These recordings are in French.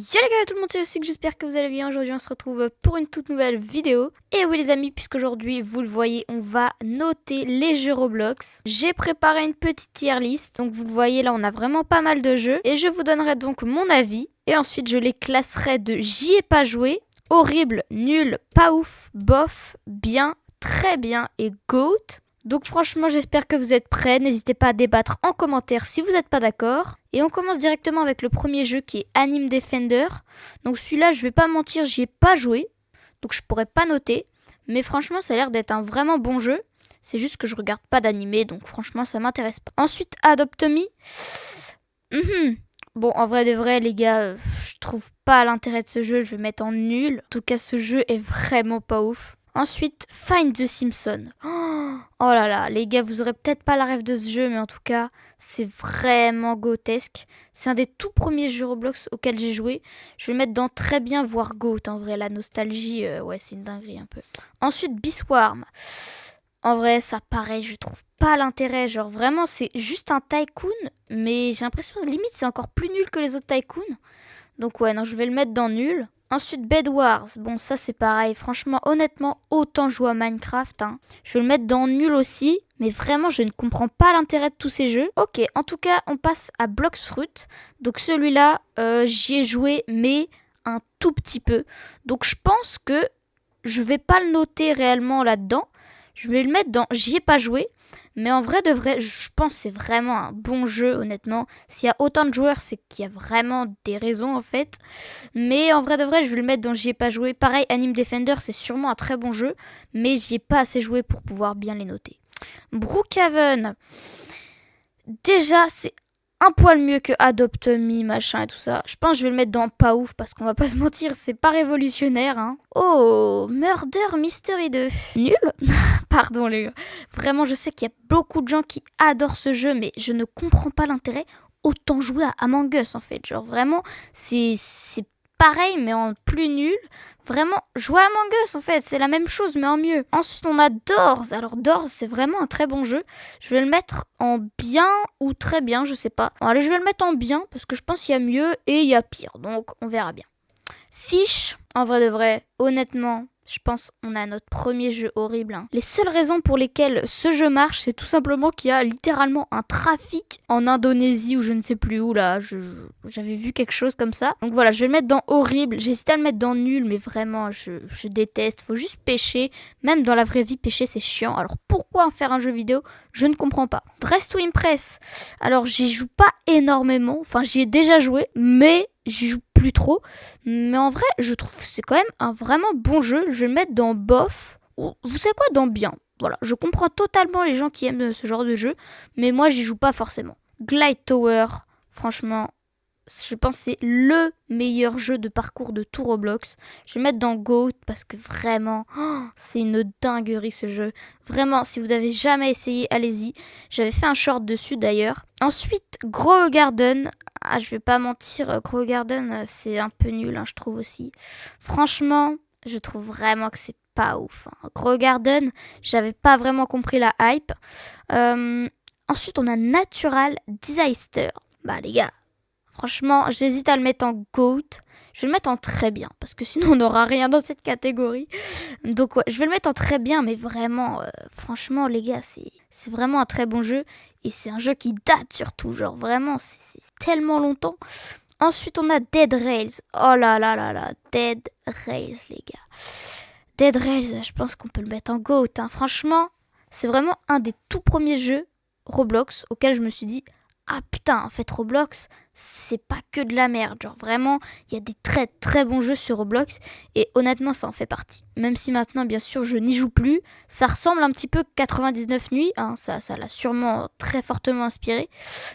Yo les gars, tout le monde, c'est aussi que j'espère que vous allez bien. Aujourd'hui on se retrouve pour une toute nouvelle vidéo. Et oui les amis, puisqu'aujourd'hui vous le voyez, on va noter les jeux Roblox. J'ai préparé une petite tier list, donc vous le voyez là on a vraiment pas mal de jeux. Et je vous donnerai donc mon avis. Et ensuite je les classerai de j'y ai pas joué, horrible, nul, pas ouf, bof, bien, très bien et GOAT. Donc franchement j'espère que vous êtes prêts, n'hésitez pas à débattre en commentaire si vous n'êtes pas d'accord. Et on commence directement avec le premier jeu qui est Anime Defender. Donc celui-là je vais pas mentir, j'y ai pas joué, donc je pourrais pas noter. Mais franchement ça a l'air d'être un vraiment bon jeu, c'est juste que je regarde pas d'animé, donc franchement ça m'intéresse pas. Ensuite Adopt Me. Bon en vrai de vrai les gars, je trouve pas l'intérêt de ce jeu, je vais mettre en nul. En tout cas ce jeu est vraiment pas ouf. Ensuite, Find the Simpsons. Oh là là, les gars, vous aurez peut-être pas la rêve de ce jeu, mais en tout cas, c'est vraiment grotesque. C'est un des tout premiers jeux Roblox auxquels j'ai joué. Je vais le mettre dans très bien, voire GOAT. En vrai, la nostalgie, ouais, c'est une dinguerie un peu. Ensuite, Beastworm. En vrai, ça pareil, je trouve pas l'intérêt. Genre, vraiment, c'est juste un tycoon, mais j'ai l'impression, limite, c'est encore plus nul que les autres tycoons. Donc ouais, non, je vais le mettre dans nul. Ensuite, Bed Wars. Bon, ça c'est pareil. Franchement, honnêtement, autant jouer à Minecraft. Je vais le mettre dans nul aussi. Mais vraiment, je ne comprends pas l'intérêt de tous ces jeux. Ok, en tout cas, on passe à Blox Fruit. Donc celui-là, j'y ai joué, mais un tout petit peu. Donc je pense que je vais pas le noter réellement là-dedans. Je vais le mettre dans j'y ai pas joué. Mais en vrai de vrai, je pense que c'est vraiment un bon jeu, honnêtement. S'il y a autant de joueurs, c'est qu'il y a vraiment des raisons, en fait. Mais en vrai de vrai, je vais le mettre dans j'y ai pas joué. Pareil, Anime Defender, c'est sûrement un très bon jeu. Mais j'y ai pas assez joué pour pouvoir bien les noter. Brookhaven. Déjà, c'est un poil mieux que Adopt Me, machin et tout ça. Je pense que je vais le mettre dans pas ouf parce qu'on va pas se mentir, c'est pas révolutionnaire. Oh, Murder Mystery 2. Nul. Pardon les gars. Vraiment, je sais qu'il y a beaucoup de gens qui adorent ce jeu, mais je ne comprends pas l'intérêt. Autant jouer à Among Us en fait. Genre vraiment, c'est pareil mais en plus nul. Vraiment, jouer à Among Us en fait, c'est la même chose mais en mieux. Ensuite, on a Doors. Alors Doors, c'est vraiment un très bon jeu. Je vais le mettre en bien ou très bien, je sais pas. Bon, allez, je vais le mettre en bien parce que je pense qu'il y a mieux et il y a pire. Donc, on verra bien. Fish, en vrai de vrai, honnêtement, je pense qu'on a notre premier jeu horrible. Les seules raisons pour lesquelles ce jeu marche, c'est tout simplement qu'il y a littéralement un trafic en Indonésie ou je ne sais plus où là. J'avais vu quelque chose comme ça. Donc voilà, je vais le mettre dans horrible. J'hésitais à le mettre dans nul, mais vraiment, je déteste. Faut juste pêcher. Même dans la vraie vie, pêcher, c'est chiant. Alors pourquoi en faire un jeu vidéo? Je ne comprends pas. Dress to Impress. Alors j'y joue pas énormément. Enfin, j'y ai déjà joué, mais j'y joue plus trop. Mais en vrai, je trouve que c'est quand même un vraiment bon jeu. Je vais le mettre dans bof. Ou vous savez quoi, dans bien. Voilà, je comprends totalement les gens qui aiment ce genre de jeu. Mais moi, j'y joue pas forcément. Glide Tower, franchement, je pense que c'est le meilleur jeu de parcours de tout Roblox. Je vais le mettre dans GOAT parce que vraiment, c'est une dinguerie ce jeu. Vraiment, si vous avez jamais essayé, allez-y. J'avais fait un short dessus d'ailleurs. Ensuite, Grow Garden. Ah, je vais pas mentir, Grow Garden, c'est un peu nul, je trouve aussi. Franchement, je trouve vraiment que c'est pas ouf. Grow Garden, j'avais pas vraiment compris la hype. Ensuite, on a Natural Disaster. Bah les gars, franchement, j'hésite à le mettre en GOAT. Je vais le mettre en très bien, parce que sinon on n'aura rien dans cette catégorie. Donc ouais, je vais le mettre en très bien, mais vraiment, franchement les gars, c'est vraiment un très bon jeu. Et c'est un jeu qui date surtout, genre vraiment, c'est tellement longtemps. Ensuite, on a Dead Rails. Oh là là là là, Dead Rails les gars. Dead Rails, je pense qu'on peut le mettre en GOAT. Franchement, c'est vraiment un des tout premiers jeux Roblox auquel je me suis dit... Ah putain, en fait Roblox, c'est pas que de la merde. Genre vraiment, il y a des très très bons jeux sur Roblox. Et honnêtement, ça en fait partie. Même si maintenant, bien sûr, je n'y joue plus. Ça ressemble un petit peu 99 nuits. Ça l'a sûrement très fortement inspiré.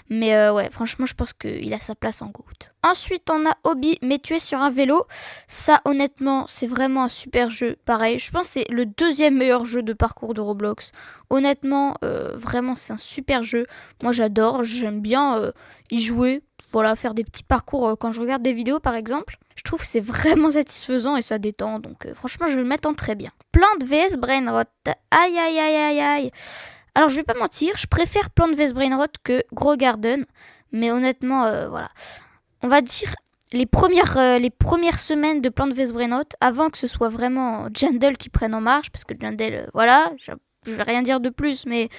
Mais ouais, franchement, je pense qu'il a sa place en GOAT. Ensuite, on a Hobby, mais tué sur un vélo. Ça, honnêtement, c'est vraiment un super jeu. Pareil, je pense que c'est le deuxième meilleur jeu de parcours de Roblox. Honnêtement, vraiment, c'est un super jeu. Moi, j'adore, j'aime bien y jouer. Voilà, faire des petits parcours quand je regarde des vidéos, par exemple. Je trouve que c'est vraiment satisfaisant et ça détend. Donc, franchement, je vais le mettre en très bien. Plante vs Brainrot. Aïe, aïe, aïe, aïe, aïe. Alors, je vais pas mentir, je préfère Plante vs Brainrot que Grow Garden. Mais honnêtement, voilà. On va dire les premières semaines de Plants vs Brainout, avant que ce soit vraiment Jandel qui prenne en marche, parce que Jandel, voilà, je vais rien dire de plus, mais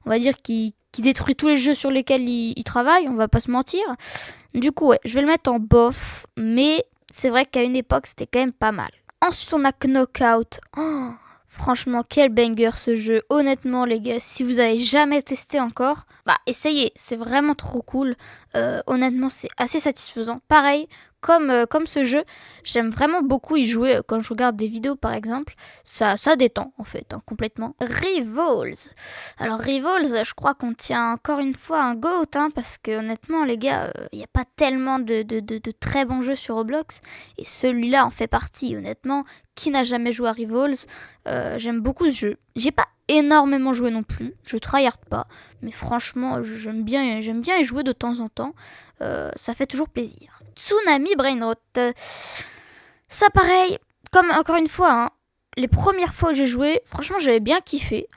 on va dire qu'il détruit tous les jeux sur lesquels il travaille, on va pas se mentir. Du coup, ouais, je vais le mettre en bof, mais c'est vrai qu'à une époque, c'était quand même pas mal. Ensuite, on a Knockout. Oh, franchement, quel banger ce jeu. Honnêtement, les gars, si vous avez jamais testé encore, bah essayez, c'est vraiment trop cool. Honnêtement, c'est assez satisfaisant. Pareil, comme ce jeu, j'aime vraiment beaucoup y jouer quand je regarde des vidéos par exemple. Ça détend en fait, hein, complètement. Rivals. Alors Rivals, je crois qu'on tient encore une fois un GOAT, hein, parce que honnêtement les gars, il n'y a pas tellement de très bons jeux sur Roblox. Et celui-là en fait partie, honnêtement. Qui n'a jamais joué à Rivals? J'aime beaucoup ce jeu. J'ai pas énormément joué non plus, je tryhard pas, mais franchement j'aime bien y jouer de temps en temps, ça fait toujours plaisir. Tsunami Brainrot, ça pareil, comme encore une fois, hein, les premières fois où j'ai joué, franchement j'avais bien kiffé.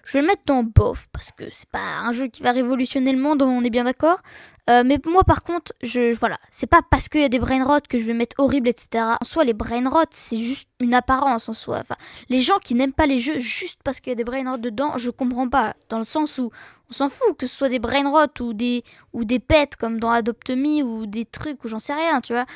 Je vais le mettre en bof parce que c'est pas un jeu qui va révolutionner le monde, on est bien d'accord. Mais moi par contre, voilà, c'est pas parce qu'il y a des brain rot que je vais mettre horrible, etc. En soi, les brain rot, c'est juste une apparence en soi. Enfin, les gens qui n'aiment pas les jeux juste parce qu'il y a des brain rot dedans, je comprends pas. Dans le sens où on s'en fout que ce soit des brain rot ou des pets comme dans Adopt Me ou des trucs ou j'en sais rien, tu vois.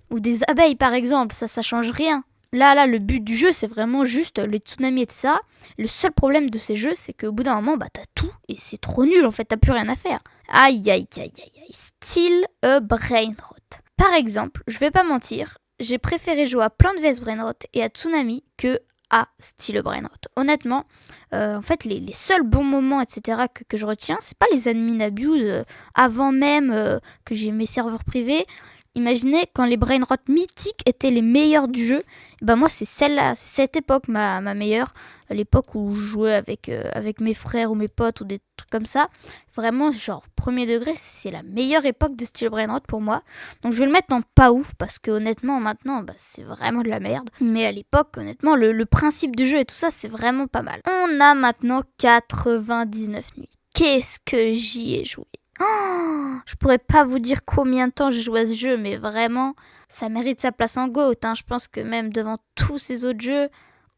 Ou des abeilles par exemple, ça change rien. Là, le but du jeu, c'est vraiment juste les tsunamis et tout ça. Le seul problème de ces jeux, c'est qu'au bout d'un moment, bah t'as tout et c'est trop nul en fait, t'as plus rien à faire. Aïe, aïe, aïe, aïe, aïe. Still a brain rot. Par exemple, je vais pas mentir, j'ai préféré jouer à Plants vs Brain Rot et à Tsunami que à Still a brain rot. Honnêtement, en fait, les seuls bons moments, etc., que je retiens, c'est pas les admin abuse avant même que j'ai mes serveurs privés. Imaginez quand les brain rot mythiques étaient les meilleurs du jeu. Bah moi c'est celle-là, cette époque ma meilleure, l'époque où je jouais avec mes frères ou mes potes ou des trucs comme ça. Vraiment genre premier degré, c'est la meilleure époque de style brain rot pour moi. Donc je vais le mettre en pas ouf parce que honnêtement maintenant bah, c'est vraiment de la merde. Mais à l'époque honnêtement le principe du jeu et tout ça c'est vraiment pas mal. On a maintenant 99 nuits. Qu'est-ce que j'y ai joué? Oh, je pourrais pas vous dire combien de temps j'ai joué à ce jeu, mais vraiment, ça mérite sa place en GOAT. Hein. Je pense que même devant tous ces autres jeux,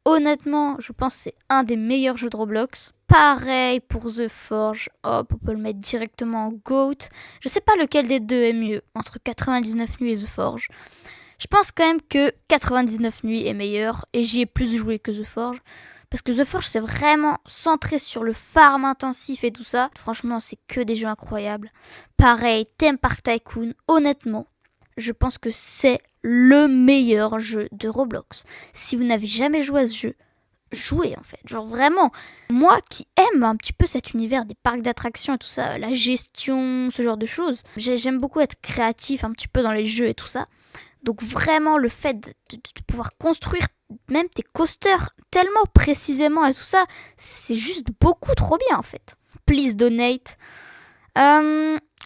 honnêtement, je pense que c'est un des meilleurs jeux de Roblox. Pareil pour The Forge. Hop, on peut le mettre directement en GOAT. Je sais pas lequel des deux est mieux, entre 99 nuits et The Forge. Je pense quand même que 99 nuits est meilleur, et j'y ai plus joué que The Forge. Parce que The Forge, c'est vraiment centré sur le farm intensif et tout ça. Franchement, c'est que des jeux incroyables. Pareil, Theme Park Tycoon, honnêtement, je pense que c'est le meilleur jeu de Roblox. Si vous n'avez jamais joué à ce jeu, jouez en fait. Genre vraiment, moi qui aime un petit peu cet univers des parcs d'attractions et tout ça, la gestion, ce genre de choses, j'aime beaucoup être créatif un petit peu dans les jeux et tout ça. Donc vraiment, le fait de pouvoir construire même tes coasters tellement précisément et tout ça, c'est juste beaucoup trop bien en fait. Please donate.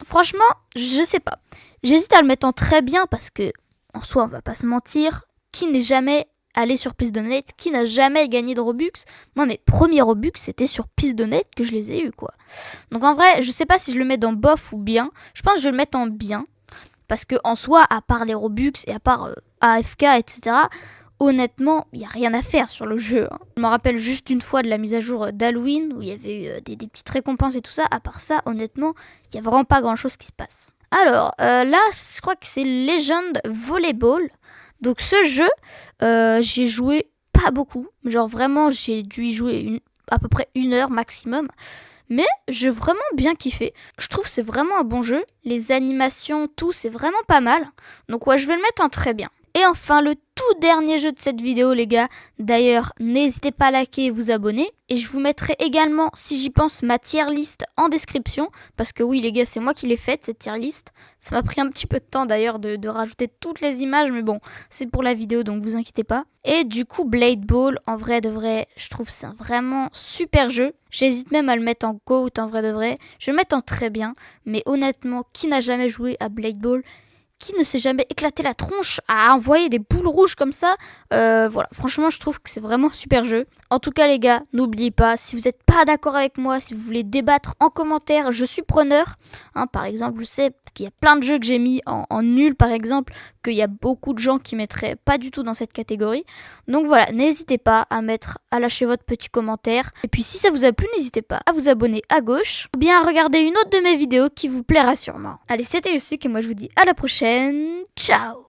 Franchement, je sais pas. J'hésite à le mettre en très bien parce que, en soi, on va pas se mentir, qui n'est jamais allé sur Please Donate, qui n'a jamais gagné de Robux? Moi, mes premiers Robux, c'était sur Please Donate que je les ai eus, quoi. Donc en vrai, je sais pas si je le mets dans bof ou bien. Je pense que je vais le mettre en bien. Parce que en soi, à part les Robux et à part AFK, etc., honnêtement, il n'y a rien à faire sur le jeu. Hein. Je me rappelle juste une fois de la mise à jour d'Halloween, où il y avait eu des petites récompenses et tout ça. À part ça, honnêtement, il n'y a vraiment pas grand-chose qui se passe. Alors, là, je crois que c'est Legend Volleyball. Donc ce jeu, j'ai joué pas beaucoup. Genre vraiment, j'ai dû y jouer à peu près 1 heure maximum. Mais j'ai vraiment bien kiffé. Je trouve que c'est vraiment un bon jeu. Les animations, tout, c'est vraiment pas mal. Donc ouais, je vais le mettre en très bien. Et enfin, le tout dernier jeu de cette vidéo, les gars. D'ailleurs, n'hésitez pas à liker et vous abonner. Et je vous mettrai également, si j'y pense, ma tier list en description. Parce que oui, les gars, c'est moi qui l'ai faite, cette tier list. Ça m'a pris un petit peu de temps d'ailleurs de rajouter toutes les images. Mais bon, c'est pour la vidéo, donc vous inquiétez pas. Et du coup, Blade Ball, en vrai de vrai, je trouve que c'est un vraiment super jeu. J'hésite même à le mettre en GOAT, en vrai de vrai. Je vais le mettre en très bien. Mais honnêtement, qui n'a jamais joué à Blade Ball ? qui ne s'est jamais éclaté la tronche à envoyer des boules rouges comme ça? Voilà, franchement, je trouve que c'est vraiment un super jeu. En tout cas, les gars, n'oubliez pas, si vous n'êtes pas d'accord avec moi, si vous voulez débattre en commentaire, je suis preneur. Hein, par exemple, je sais qu'il y a plein de jeux que j'ai mis en nul, par exemple, qu'il y a beaucoup de gens qui mettraient pas du tout dans cette catégorie. Donc voilà, n'hésitez pas à lâcher votre petit commentaire. Et puis si ça vous a plu, n'hésitez pas à vous abonner à gauche ou bien à regarder une autre de mes vidéos qui vous plaira sûrement. Allez, c'était Yusuke et moi je vous dis à la prochaine. Ciao!